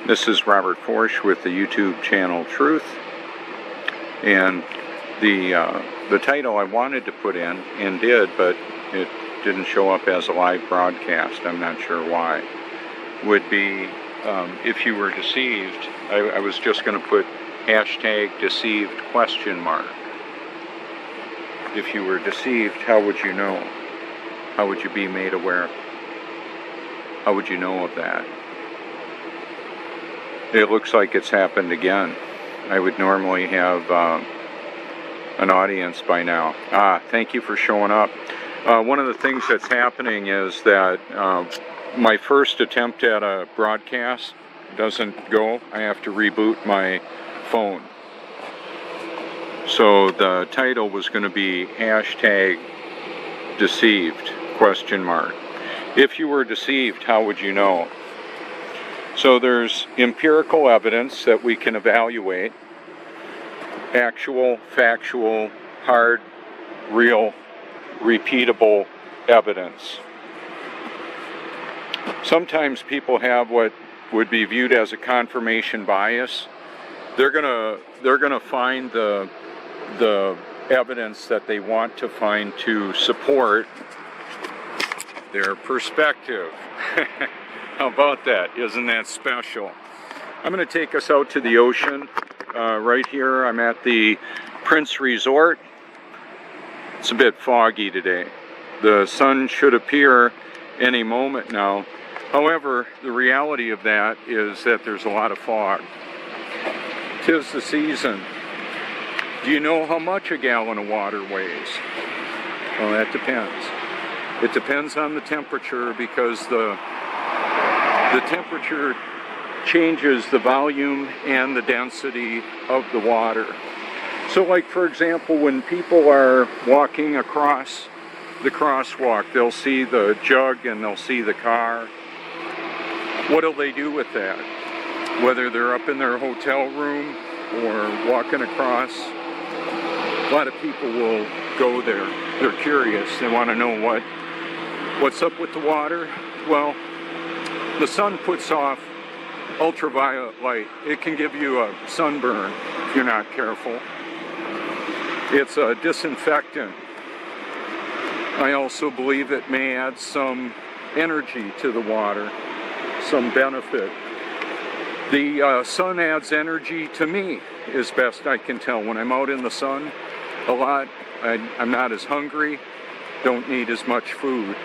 This is Robert Forsch with the YouTube channel Truth, and the title I wanted to put in and did, but it didn't show up as a live broadcast. I'm not sure why. Would be if you were deceived. I was just going to put hashtag deceived ? If you were deceived, how would you know? How would you be made aware? How would you know of that? It looks like it's happened again. I would normally have an audience by now. Thank you for showing up. One of the things that's happening is that my first attempt at a broadcast doesn't go. I have to reboot my phone. So the title was going to be hashtag deceived ? If you were deceived, how would you know? So there's empirical evidence that we can evaluate, actual, factual, hard, real, repeatable evidence. Sometimes people have what would be viewed as a confirmation bias. They're gonna find the evidence that they want to find to support their perspective. How about that? Isn't that special? I'm going to take us out to the ocean. Right here, I'm at the Prince Resort. It's a bit foggy today. The sun should appear any moment now. However, the reality of that is that there's a lot of fog. 'Tis the season. Do you know how much a gallon of water weighs? Well, that depends. It depends on the temperature, because the temperature changes the volume and the density of the water. So like, for example, when people are walking across the crosswalk, they'll see the jug and they'll see the car. What'll they do with that? Whether they're up in their hotel room or walking across, a lot of people will go there. They're curious. They want to know what's up with the water. Well, the sun puts off ultraviolet light. It can give you a sunburn if you're not careful. It's a disinfectant. I also believe it may add some energy to the water, some benefit. The sun adds energy to me, as best I can tell. When I'm out in the sun a lot, I'm not as hungry, don't need as much food.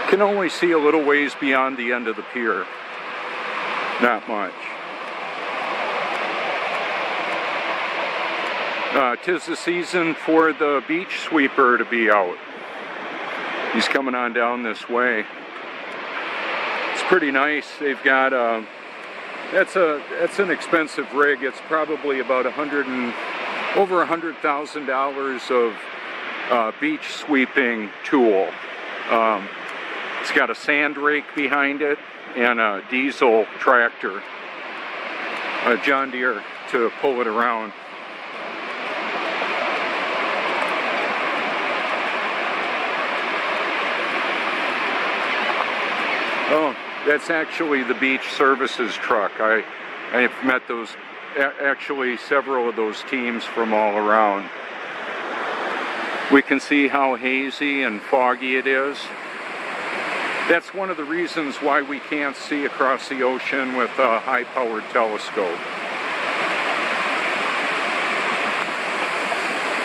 Can only see a little ways beyond the end of the pier. Not much. 'Tis the season for the beach sweeper to be out. He's coming on down this way. It's pretty nice. They've got that's an expensive rig. It's probably about over $100,000 of beach sweeping tool. It's got a sand rake behind it and a diesel tractor, a John Deere, to pull it around. Oh, that's actually the beach services truck. I've met actually several of those teams from all around. We can see how hazy and foggy it is. That's one of the reasons why we can't see across the ocean with a high-powered telescope.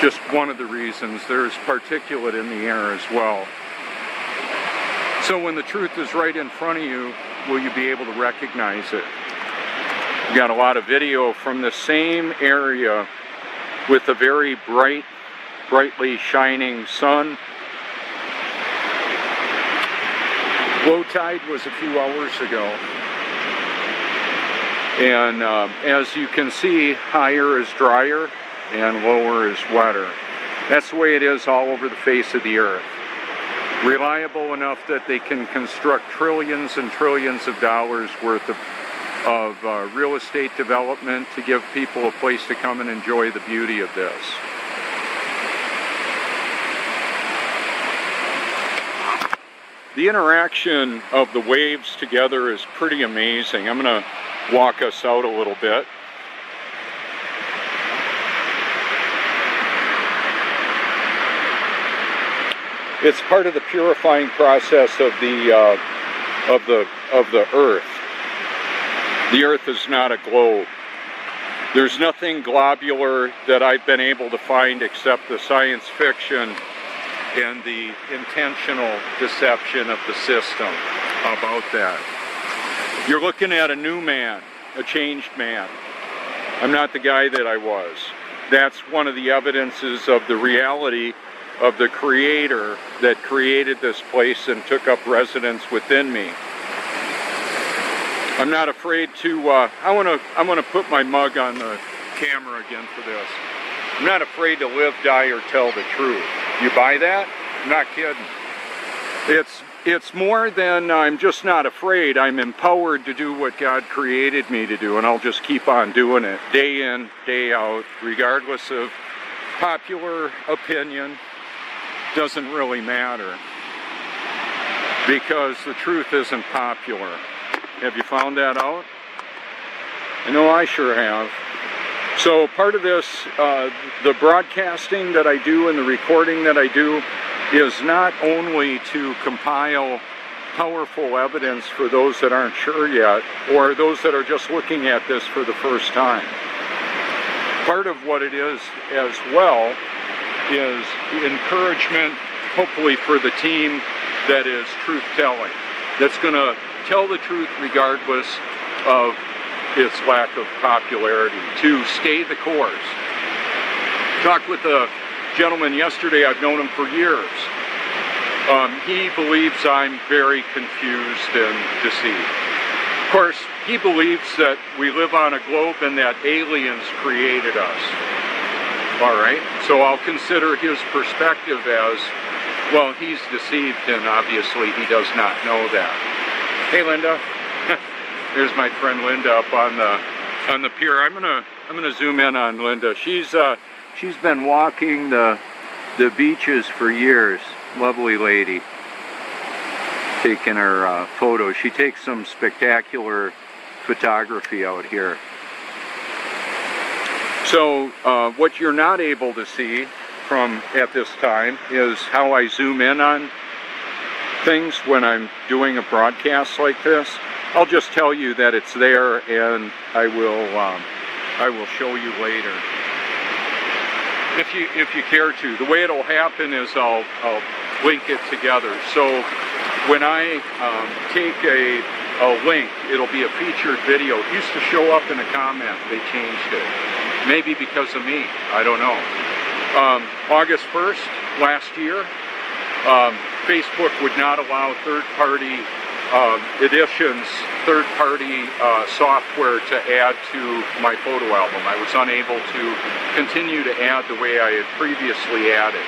Just one of the reasons. There's particulate in the air as well. So when the truth is right in front of you, will you be able to recognize it? We got a lot of video from the same area with a very brightly shining sun. Low tide was a few hours ago, and as you can see, higher is drier and lower is wetter. That's the way it is all over the face of the earth. Reliable enough that they can construct trillions and trillions of dollars worth of real estate development to give people a place to come and enjoy the beauty of this. the interaction of the waves together is pretty amazing. I'm going to walk us out a little bit. It's part of the purifying process of the earth. The earth is not a globe. There's nothing globular that I've been able to find except the science fiction and the intentional deception of the system about that. You're looking at a new man, a changed man. I'm not the guy that I was. That's one of the evidences of the reality of the Creator that created this place and took up residence within me. I'm not afraid to, I'm gonna put my mug on the camera again for this. I'm not afraid to live, die, or tell the truth. You buy that? I'm not kidding. It's more than I'm just not afraid. I'm empowered to do what God created me to do, and I'll just keep on doing it, day in, day out, regardless of popular opinion. Doesn't really matter, because the truth isn't popular. Have you found that out? I know I sure have. So part of this, the broadcasting that I do and the recording that I do is not only to compile powerful evidence for those that aren't sure yet, or those that are just looking at this for the first time. Part of what it is as well is encouragement, hopefully, for the team that is truth-telling, that's going to tell the truth regardless of its lack of popularity, to stay the course. Talked with a gentleman yesterday, I've known him for years. He believes I'm very confused and deceived. Of course, he believes that we live on a globe and that aliens created us. All right, so I'll consider his perspective as, well, he's deceived, and obviously he does not know that. Hey, Linda. There's my friend Linda up on the pier. I'm gonna zoom in on Linda. She's been walking the beaches for years. Lovely lady. Taking her photos. She takes some spectacular photography out here. So what you're not able to see from at this time is how I zoom in on things when I'm doing a broadcast like this. I'll just tell you that it's there, and I will show you later if you care to. The way it'll happen is I'll link it together. So when I take a link, it'll be a featured video. It used to show up in a comment. They changed it. Maybe because of me, I don't know. August 1st, last year, Facebook would not allow third-party editions, third-party software to add to my photo album. I was unable to continue to add the way I had previously added.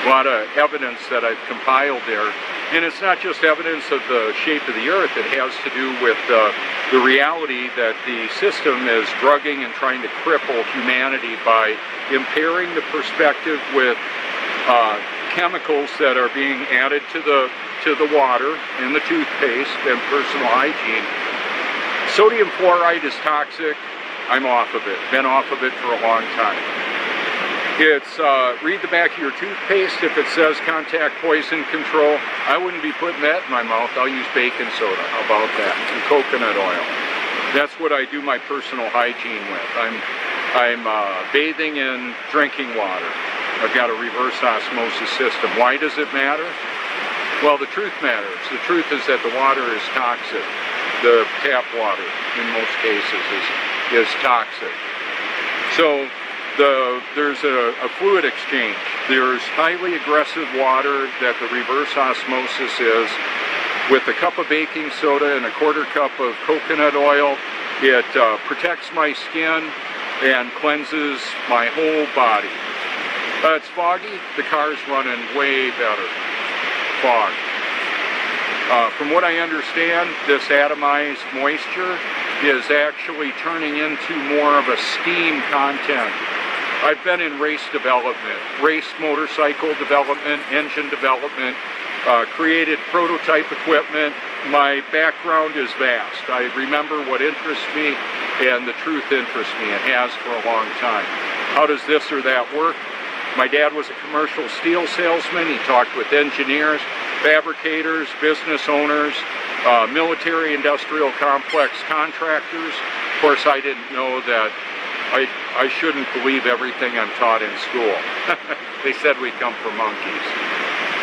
A lot of evidence that I've compiled there. And it's not just evidence of the shape of the earth, it has to do with the reality that the system is drugging and trying to cripple humanity by impairing the perspective with chemicals that are being added to the water in the toothpaste and personal hygiene. Sodium fluoride is toxic. I'm off of it. Been off of it for a long time. It's, read the back of your toothpaste. If it says contact poison control, I wouldn't be putting that in my mouth. I'll use baking soda. How about that? And coconut oil. That's what I do my personal hygiene with. I'm bathing in drinking water. I've got a reverse osmosis system. Why does it matter? Well, the truth matters. The truth is that the water is toxic. The tap water, in most cases, is toxic. So there's a fluid exchange. There's highly aggressive water that the reverse osmosis is. With a cup of baking soda and a quarter cup of coconut oil, it protects my skin and cleanses my whole body. It's foggy. The car's running way better. Fog. From what I understand, this atomized moisture is actually turning into more of a steam content. I've been in race development, race motorcycle development, engine development, created prototype equipment. My background is vast. I remember what interests me, and the truth interests me. It has for a long time. How does this or that work? My dad was a commercial steel salesman. He talked with engineers, fabricators, business owners, military industrial complex contractors. Of course, I didn't know that I shouldn't believe everything I'm taught in school. They said we come from monkeys.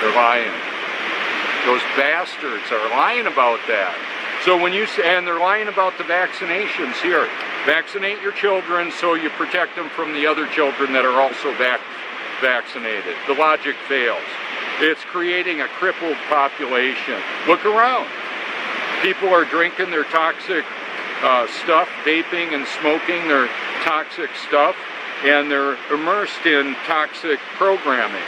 They're lying. Those bastards are lying about that. So when you say, and they're lying about the vaccinations here. Vaccinate your children so you protect them from the other children that are also vaccinated. The logic fails. It's creating a crippled population. Look around. People are drinking their toxic stuff, vaping and smoking their toxic stuff, and they're immersed in toxic programming.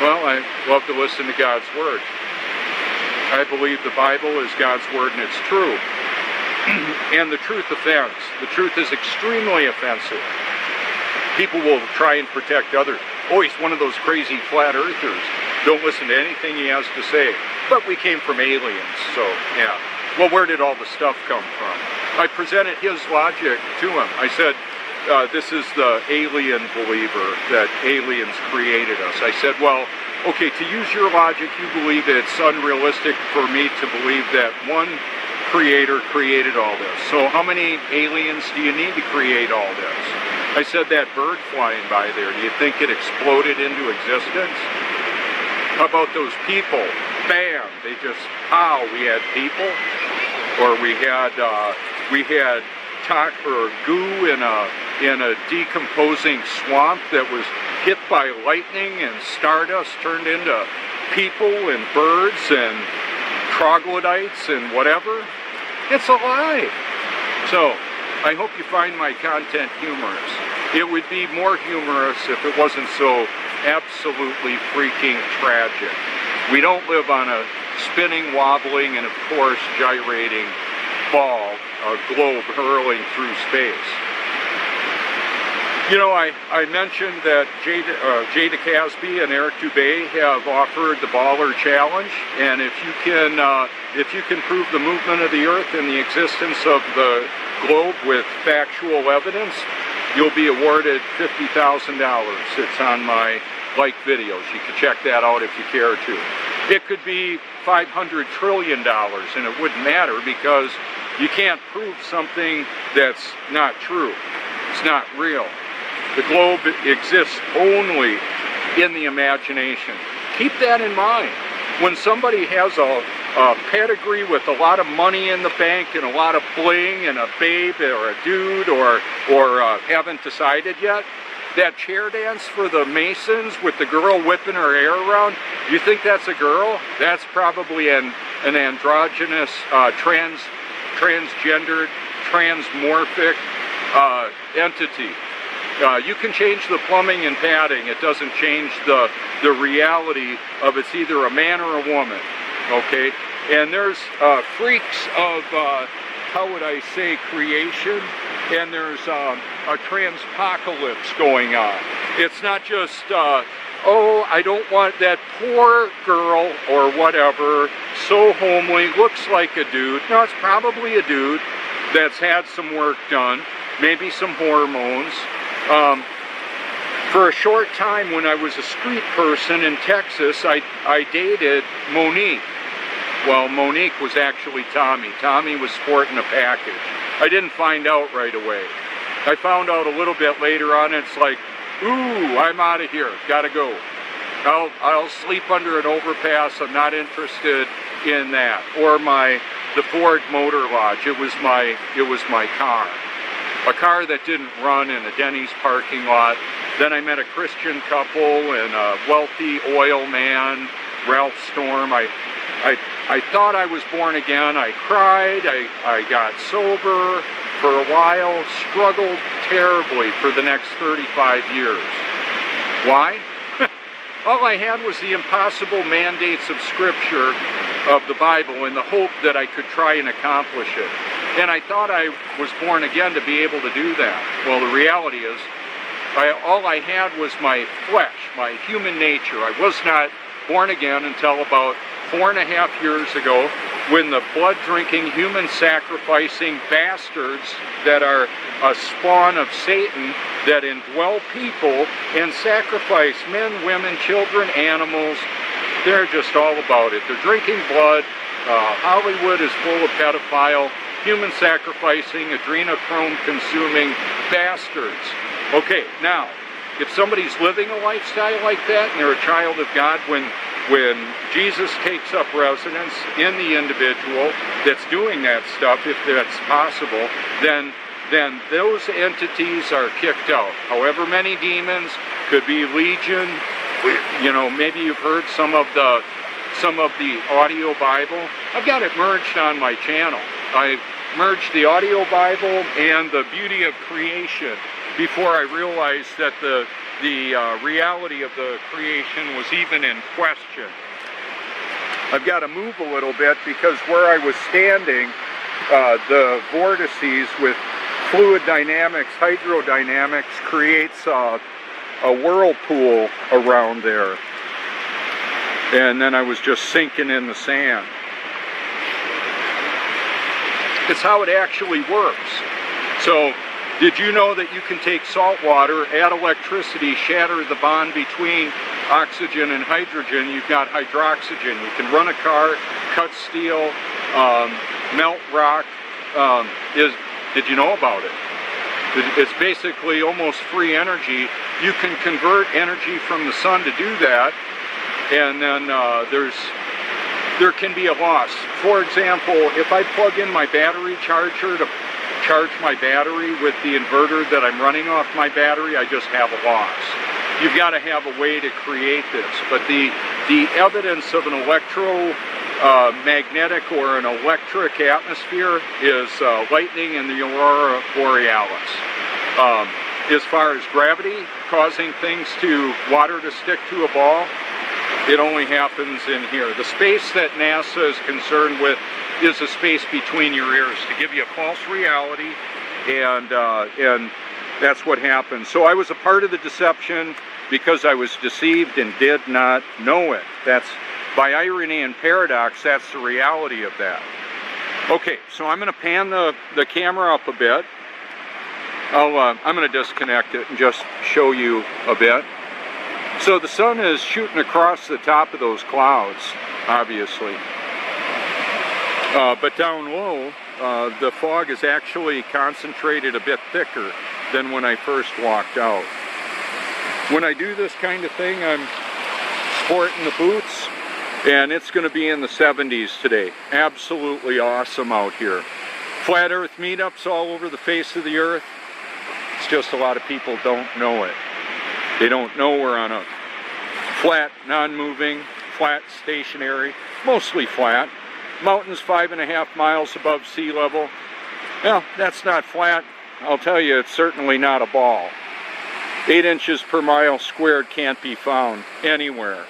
Well, I love to listen to God's Word. I believe the Bible is God's Word and it's true. And the truth offends. The truth is extremely offensive. People will try and protect others. Oh, he's one of those crazy flat earthers. Don't listen to anything he has to say. But we came from aliens, so yeah. Well, where did all the stuff come from? I presented his logic to him. I said, this is the alien believer, that aliens created us. I said, well, okay, to use your logic, you believe it's unrealistic for me to believe that one creator created all this. So how many aliens do you need to create all this? I said, that bird flying by there, do you think it exploded into existence? How about those people? Bam! They just, pow, we had people. Or we had goo in a decomposing swamp that was hit by lightning, and stardust turned into people and birds and troglodytes and whatever. It's a lie. So I hope you find my content humorous. It would be more humorous if it wasn't so absolutely freaking tragic. We don't live on a spinning, wobbling, and of course gyrating ball, a globe hurling through space. You know, I mentioned that Jay DeCasby and Eric Dubay have offered the Baller Challenge, and if you can prove the movement of the Earth and the existence of the globe with factual evidence, you'll be awarded $50,000. It's on my like videos. You can check that out if you care to. It could be $500 trillion, and it wouldn't matter because you can't prove something that's not true. It's not real. The globe exists only in the imagination. Keep that in mind. When somebody has a pedigree with a lot of money in the bank and a lot of bling and a babe or a dude or haven't decided yet, that chair dance for the Masons with the girl whipping her hair around, you think that's a girl? That's probably an androgynous, transgendered, transmorphic entity. You can change the plumbing and padding. It doesn't change the reality of it's either a man or a woman, okay? And there's freaks of, how would I say, creation, and there's a transpocalypse going on. It's not just, oh, I don't want that poor girl or whatever, so homely, looks like a dude. No, it's probably a dude that's had some work done, maybe some hormones. For a short time when I was a street person in Texas, I dated Monique. Well, Monique was actually Tommy. Tommy was sporting a package. I didn't find out right away. I found out a little bit later on. It's like, ooh, I'm out of here. Gotta go. I'll sleep under an overpass. I'm not interested in that. Or the Ford Motor Lodge. It was my car. A car that didn't run in a Denny's parking lot. Then I met a Christian couple and a wealthy oil man, Ralph Storm. I thought I was born again. I cried. I got sober for a while, struggled terribly for the next 35 years. Why? All I had was the impossible mandates of Scripture, of the Bible, in the hope that I could try and accomplish it. And I thought I was born again to be able to do that. Well, the reality is, all I had was my flesh, my human nature. I was not born again until about 4.5 years ago, when the blood-drinking, human-sacrificing bastards that are a spawn of Satan that indwell people and sacrifice men, women, children, animals. They're just all about it. They're drinking blood. Hollywood is full of pedophile, human-sacrificing, adrenochrome-consuming bastards. Okay, now, if somebody's living a lifestyle like that and they're a child of God, when Jesus takes up residence in the individual that's doing that stuff, if that's possible, then those entities are kicked out. However many demons, could be legion. You know, maybe you've heard some of the audio Bible. I've got it merged on my channel. I've merged the audio Bible and the beauty of creation before I realized that the reality of the creation was even in question. I've got to move a little bit because where I was standing, the vortices with fluid dynamics, hydrodynamics creates a whirlpool around there. And then I was just sinking in the sand. It's how it actually works. So, did you know that you can take salt water, add electricity, shatter the bond between oxygen and hydrogen? You've got hydroxygen. You can run a car, cut steel, melt rock. Did you know about it? It's basically almost free energy. You can convert energy from the sun to do that, and then there can be a loss. For example, if I plug in my battery charger to charge my battery with the inverter that I'm running off my battery, I just have a loss. You've got to have a way to create this, but the evidence of an electromagnetic or an electric atmosphere is lightning and the aurora borealis. As far as gravity causing things water to stick to a ball, it only happens in here. The space that NASA is concerned with is a space between your ears to give you a false reality, and that's what happens. So I was a part of the deception because I was deceived and did not know it. That's, by irony and paradox, that's the reality of that. Okay, so I'm going to pan the camera up a bit. I'm going to disconnect it and just show you a bit. So the sun is shooting across the top of those clouds, obviously. But down low, the fog is actually concentrated a bit thicker than when I first walked out. When I do this kind of thing, I'm sporting the boots, and it's going to be in the 70s today. Absolutely awesome out here. Flat Earth meetups all over the face of the earth. It's just a lot of people don't know it. They don't know we're on a flat, non-moving, flat, stationary, mostly flat. Mountains 5.5 miles above sea level. Well, that's not flat. I'll tell you, it's certainly not a ball. 8 inches per mile squared can't be found anywhere.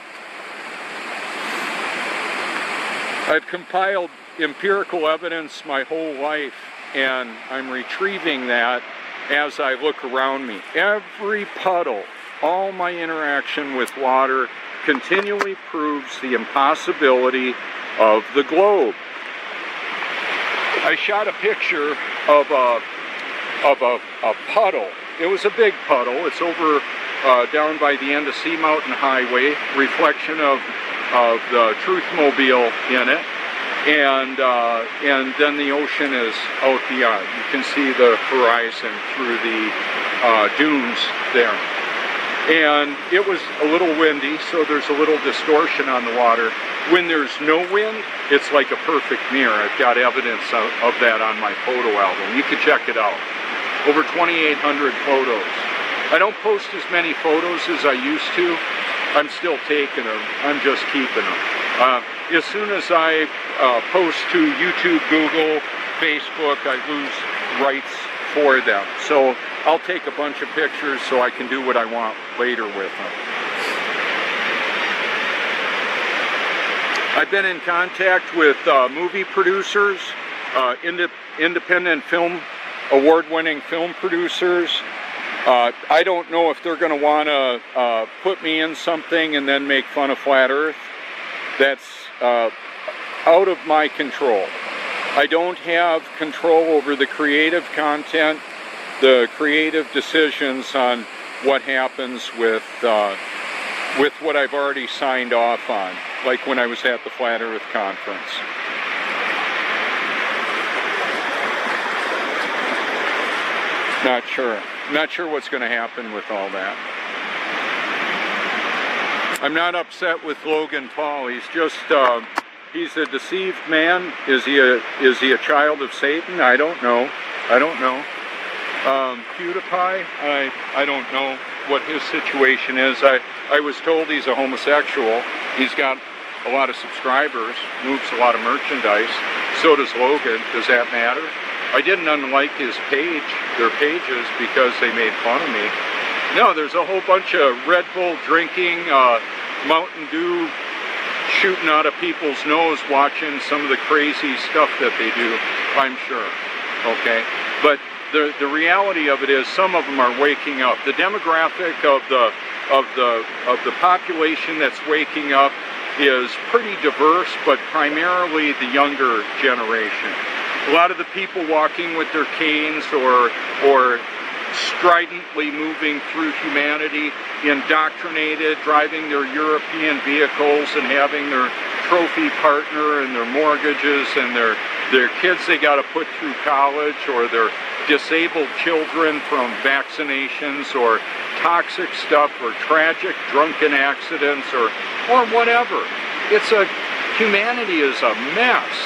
I've compiled empirical evidence my whole life, and I'm retrieving that as I look around me. Every puddle, all my interaction with water continually proves the impossibility of the globe. I shot a picture of a puddle. It was a big puddle. It's over down by the end of Sea Mountain Highway, reflection of the Truthmobile in it, and then the ocean is out beyond. You can see the horizon through the dunes there. And it was a little windy, so there's a little distortion on the water. When there's no wind, it's like a perfect mirror. I've got evidence of that on my photo album. You can check it out. Over 2,800 photos. I don't post as many photos as I used to. I'm still taking them. I'm just keeping them. As soon as I post to YouTube, Google, Facebook, I lose rights for them. So I'll take a bunch of pictures so I can do what I want later with them. I've been in contact with movie producers, independent film, award-winning film producers, I don't know if they're going to want to put me in something and then make fun of Flat Earth. That's out of my control. I don't have control over the creative content, the creative decisions on what happens with what I've already signed off on, like when I was at the Flat Earth Conference. Not sure. Not sure what's going to happen with all that. I'm not upset with Logan Paul. He's just, he's a deceived man. Is he a child of Satan? I don't know. I don't know. PewDiePie, I don't know what his situation is. I was told he's a homosexual. He's got a lot of subscribers, moves a lot of merchandise. So does Logan. Does that matter? I didn't unlike his page, their pages, because they made fun of me. No, there's a whole bunch of Red Bull drinking, Mountain Dew shooting out of people's nose, watching some of the crazy stuff that they do, I'm sure. Okay, but the reality of it is, some of them are waking up. The demographic of the population that's waking up is pretty diverse, but primarily the younger generation. A lot of the people walking with their canes or stridently moving through humanity, indoctrinated, driving their European vehicles and having their trophy partner and their mortgages and their kids they got to put through college, or their disabled children from vaccinations or toxic stuff or tragic drunken accidents or whatever. Humanity is a mess.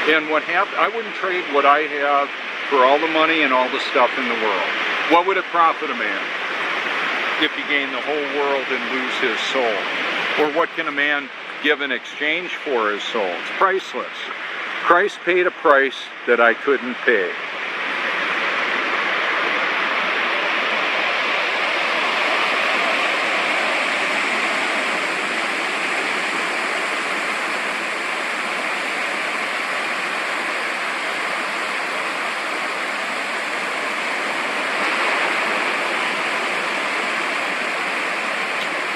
And what happened, I wouldn't trade what I have for all the money and all the stuff in the world. What would it profit a man if he gained the whole world and lose his soul? Or what can a man give in exchange for his soul? It's priceless. Christ paid a price that I couldn't pay.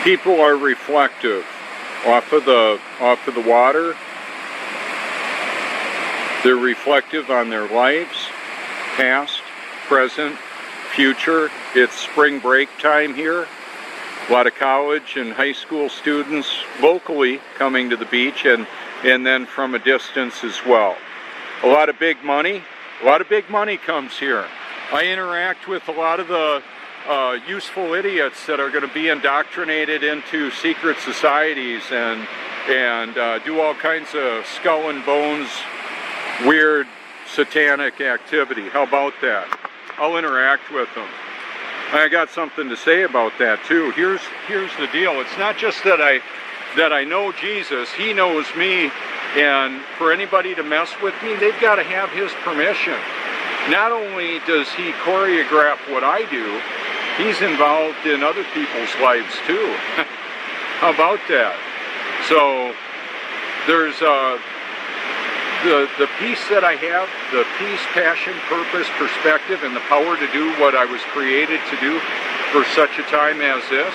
People are reflective off of the water. They're reflective on their lives, past, present, future. It's spring break time here. A lot of college and high school students locally coming to the beach, and then from a distance as well. A lot of big money comes here. I interact with a lot of the useful idiots that are going to be indoctrinated into secret societies and do all kinds of skull and bones, weird satanic activity. How about that? I'll interact with them. I got something to say about that too. Here's the deal. It's not just that I know Jesus. He knows me, and for anybody to mess with me, they've got to have his permission. Not only does he choreograph what I do, he's involved in other people's lives too. How about that? So there's the peace that I have, the peace, passion, purpose, perspective, and the power to do what I was created to do for such a time as this.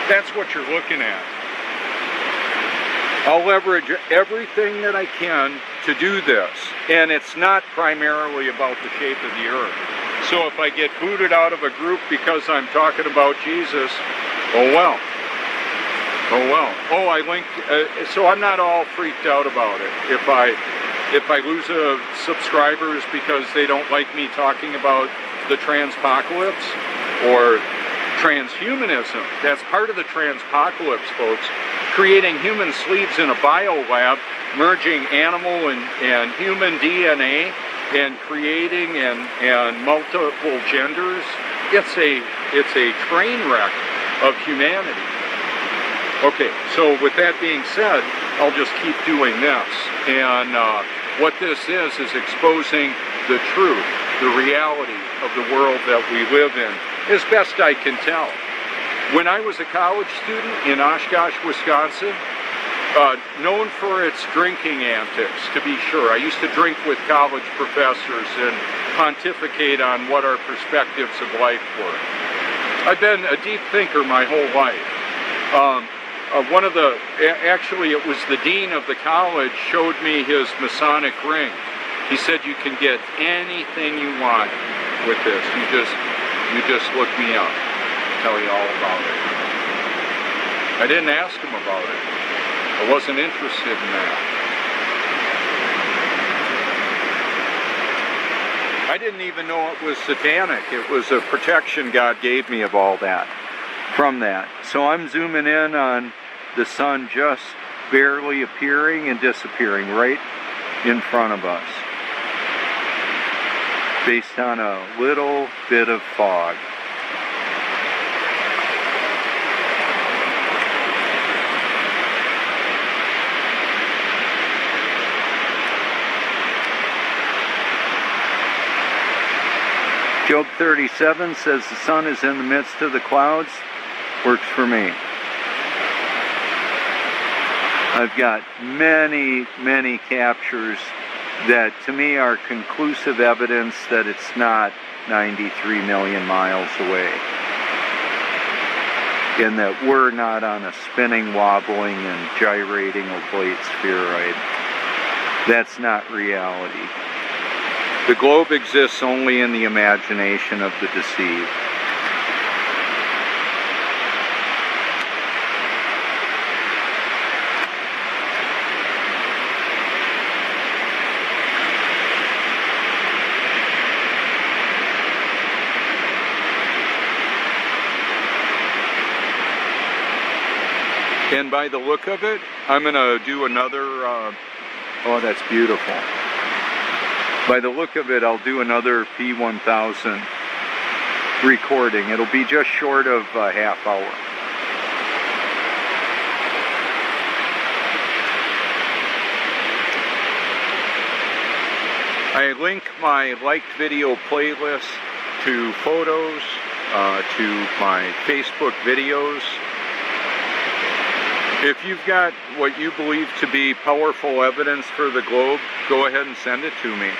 That's what you're looking at. I'll leverage everything that I can to do this, and it's not primarily about the shape of the earth. So if I get booted out of a group because I'm talking about Jesus, oh well. Oh well. Oh, I linked, so I'm not all freaked out about it. If I lose subscribers because they don't like me talking about the transpocalypse or transhumanism, that's part of the transpocalypse, folks. Creating human sleeves in a biolab, merging animal and human DNA, and creating and multiple genders. It's a train wreck of humanity. Okay, so with that being said, I'll just keep doing this. And what this is exposing the truth, the reality of the world that we live in, as best I can tell. When I was a college student in Oshkosh, Wisconsin, known for its drinking antics, to be sure. I used to drink with college professors and pontificate on what our perspectives of life were. I've been a deep thinker my whole life. Actually it was the dean of the college showed me his Masonic ring. He said you can get anything you want with this. You just look me up. I'll tell you all about it. I didn't ask him about it. I wasn't interested in that. I didn't even know it was satanic. It was a protection God gave me of all that, from that. So I'm zooming in on the sun just barely appearing and disappearing right in front of us, based on a little bit of fog. Job 37 says the sun is in the midst of the clouds. Works for me. I've got many, many captures that to me are conclusive evidence that it's not 93 million miles away. And that we're not on a spinning, wobbling, and gyrating oblate spheroid. That's not reality. The globe exists only in the imagination of the deceived. And by the look of it, I'm going to do another, oh, that's beautiful. By the look of it, I'll do another P1000 recording. It'll be just short of a half hour. I link my liked video playlist to photos, to my Facebook videos. If you've got what you believe to be powerful evidence for the globe, go ahead and send it to me.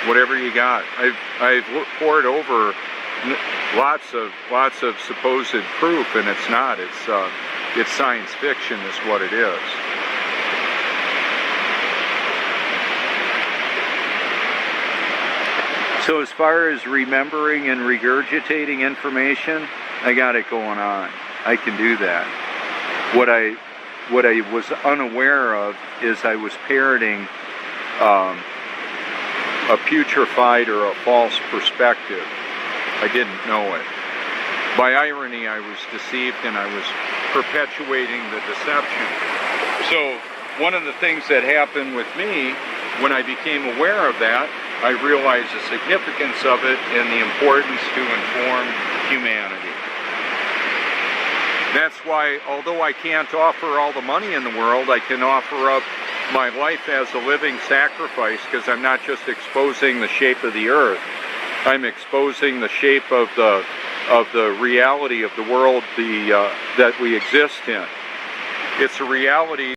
Whatever you got. I've poured over lots of supposed proof, and it's not. It's science fiction is what it is. So as far as remembering and regurgitating information, I got it going on. I can do that. What I was unaware of is I was parroting a putrefied or a false perspective. I didn't know it. By irony, I was deceived and I was perpetuating the deception. So one of the things that happened with me, when I became aware of that, I realized the significance of it and the importance to inform humanity. That's why, although I can't offer all the money in the world, I can offer up my life as a living sacrifice, because I'm not just exposing the shape of the earth. I'm exposing the shape of the reality of the world that we exist in. It's a reality